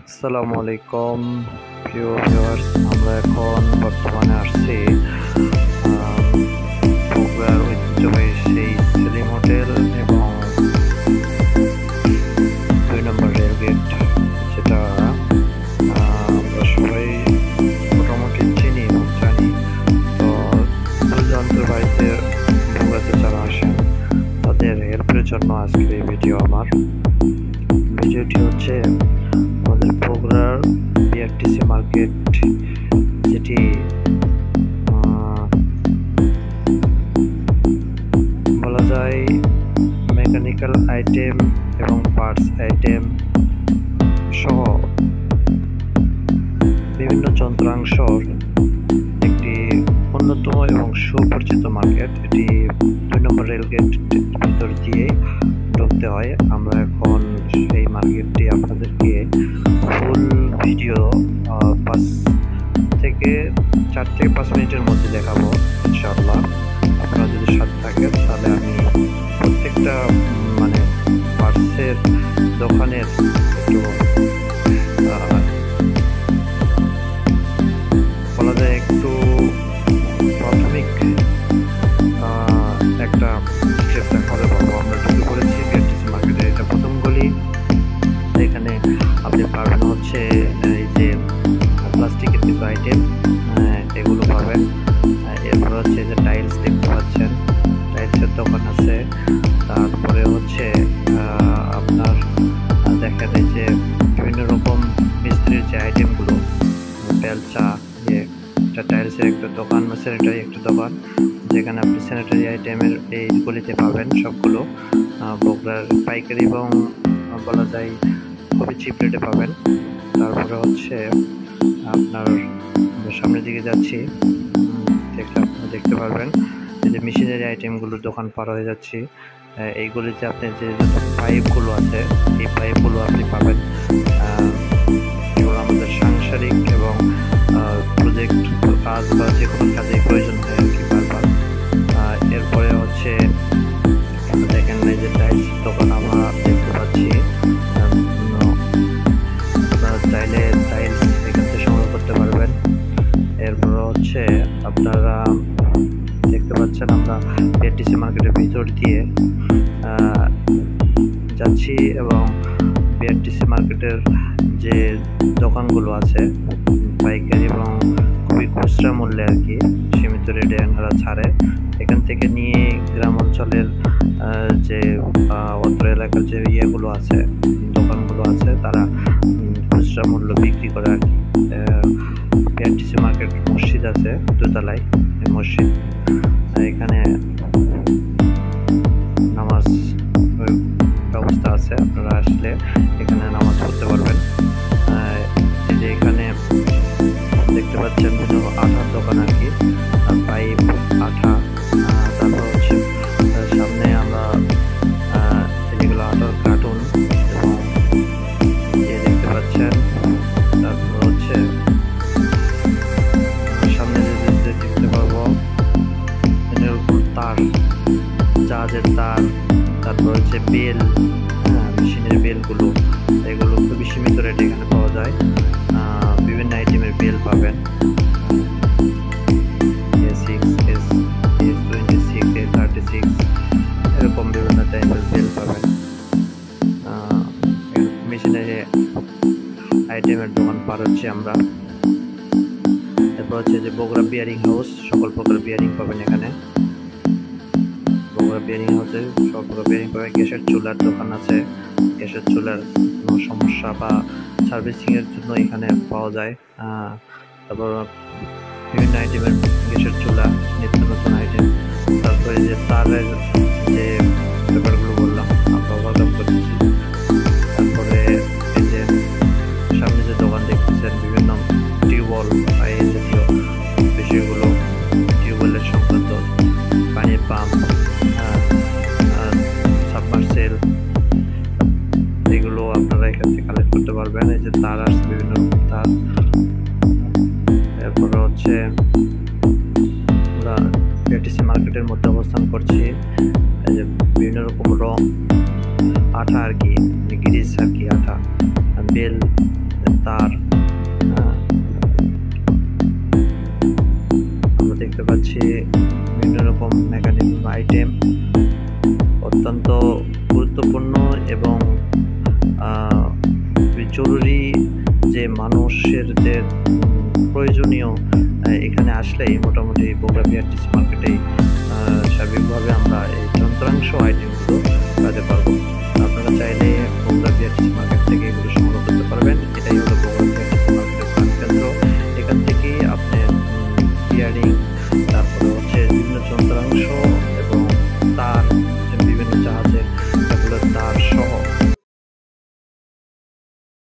আসসালামু আলাইকুম প্রিয় ভিউয়ার্স, আমরা এখন বর্তমানে আসছি বগুড়ার ঐতিহ্যবাহী সেই সেলিম হোটেল এবং 2 নম্বর রেলগেট, যেটা আমরা সবাই মোটামুটি চিনি এবং জানি। তো দুর্দান্ত বাড়িতে বগুড়াতে যারা আসেন তাদের হেল্পের জন্য আজকের এই ভিডিও। আমার ভিডিওটি হচ্ছে আমাদের বগুড়ার বিআরটিসি মার্কেট, যেটি বলা যায় মেকানিক্যাল আইটেম এবং পার্টস আইটেম সহ বিভিন্ন যন্ত্রাংশর একটি অন্যতম এবং সুপরিচিত মার্কেট। এটি 2 নম্বর রেলগেট ভিতর দিয়ে ঢুকতে হয়। আমরা এখন সেই মার্কেটটি আপনাদেরকে ফুল ভিডিও 4 থেকে 5 মিনিটের মধ্যে দেখাবো ইনশাআল্লাহ। আপনারা যদি সাথে থাকেন তাহলে আমি প্রত্যেকটা পার্টসের দোকানের একটু বলা যায় একটু প্রাথমিক একটা স্টেপ দেখাতে পারবো। আমরা ঢুকে পড়েছি বিআরটিসি মার্কেটে। এটা প্রথম গলি। এখানে আপনি পাবেন হচ্ছে এই যে প্লাস্টিকের কিছু আইটেম, এগুলো পাবেন। এরপর হচ্ছে যে টাইলস দেখতে পাচ্ছেন, টাইলসের দোকান আছে। তারপরে হচ্ছে আপনার দেখেন এই যে বিভিন্ন রকম মিস্ত্রির যে আইটেমগুলো, বেলচা, এটা টাইলসের একটা দোকান, স্যানিটারি একটা দোকান, যেখানে আপনি স্যানিটারি আইটেমের এই গলিতে পাবেন সবগুলো। বগুড়ার পাইকারি এবং বলা যায় খুবই চিপ রেটে পাবেন। তারপরে হচ্ছে আপনার সামনের দিকে যাচ্ছি, দেখতে পারবেন এই যে মেশিনারি আইটেমগুলোর দোকান পার হয়ে যাচ্ছি। এইগুলিতে আপনি যে যত পাইপগুলো আছে এই পাইপগুলো আপনি পাবেন। এগুলো আমাদের সাংসারিক এবং প্রজেক্ট কাজ বা যে কোনো কাজে প্রয়োজন হয় আর কি বারবার। এরপরে হচ্ছে দেখেন এই যে টাইলস দোকান আমরা দেখতে পাচ্ছি। আপনারা চাইলে টাইলস এখান থেকে সংগ্রহ করতে পারবেন। এরপর হচ্ছে আপনারা দেখতে পাচ্ছেন আমরা বিআরটিসি মার্কেটের ভিতর দিয়ে যাচ্ছি এবং বিআরটিসি মার্কেটের যে দোকানগুলো আছে পাইকারি এবং খুবই খুচরা মূল্যে আর কি, সীমিত রেটে এনারা ছাড়ে। এখান থেকে নিয়ে গ্রাম অঞ্চলের যে অত্র এলাকার যে ইয়েগুলো আছে, দোকানগুলো আছে, তারা খুচরা মূল্য বিক্রি করে আর কি। বিআরটিসি মার্কেট মসজিদ আছে দোতলায়, মসজিদ, এখানে নামাজ ব্যবস্থা আছে। আপনারা আসলে এখানে নামাজ পড়তে পারবেন। এই যে এখানে দেখতে পাচ্ছেন বিভিন্ন আঠার দোকান আর কি, পাইপ, আঠা। তারপর হচ্ছে সামনে আমরা যেগুলো আঠার কার্টুন এবং দেখতে পাচ্ছেন। তারপর হচ্ছে সামনে দেখতে পারবো তার, জাহাজের তার, তারপর হচ্ছে বেল, মেশিনের বেলগুলো, এগুলো খুবই সীমিত রেটে এখানে পাওয়া যায়। বিভিন্ন আইটেমের বেল পাবেন, A6, S26, A36, এরকম বিভিন্ন টাইপের বেল পাবেন। মেশিনারি আইটেমের দোকান পার হচ্ছে আমরা। এরপর হচ্ছে যে বগুড়া বিয়ারিং হাউস, সকল প্রকার বিয়ারিং পাবেন এখানে। বগুড়া বিয়ারিং হাউসে সব প্রকার বিয়ারিং পাবেন। গ্যাসের চুলার দোকান আছে, গ্যাসের চুলার কোনো সমস্যা বা সার্ভিসিংয়ের জন্য এখানে পাওয়া যায়। তারপর বিভিন্ন আইটেমের গ্যাসের চুলা, নিত্য নতুন আইটেম। তারপরে যে তারের যে ব্যাপারগুলো বললাম আমরা ওভারকাম করতেছি। তারপরে এই যে সামনে যে দোকান দেখতেছেন, বিভিন্ন টিউবওয়েল বা এই জাতীয় বিষয়গুলো, টিউবওয়েলের সংক্রান্ত, পানির পাম্প, সাবমার্সেল, এগুলো আপনারা এখান থেকে কালেক্ট করতে পারবেন। এই যে তার আসছে, বিভিন্ন রকম তার। এরপরে হচ্ছে আমরা বিআরটিসি মার্কেটের মধ্যে অবস্থান করছি। এই যে বিভিন্ন রকম রং, আঠা আর কি, গ্রিজ আর কি, আঠা, বেল, তার, আমরা দেখতে পাচ্ছি বিভিন্ন রকম মেকানিক্যাল আইটেম, অত্যন্ত গুরুত্বপূর্ণ এবং জরুরি যে মানুষের যে প্রয়োজনীয়, এখানে আসলেই মোটামুটি বগুড়া বিআরটিসি মার্কেটে সার্বিকভাবে আমরা এই যন্ত্রাংশ আইটেমগুলো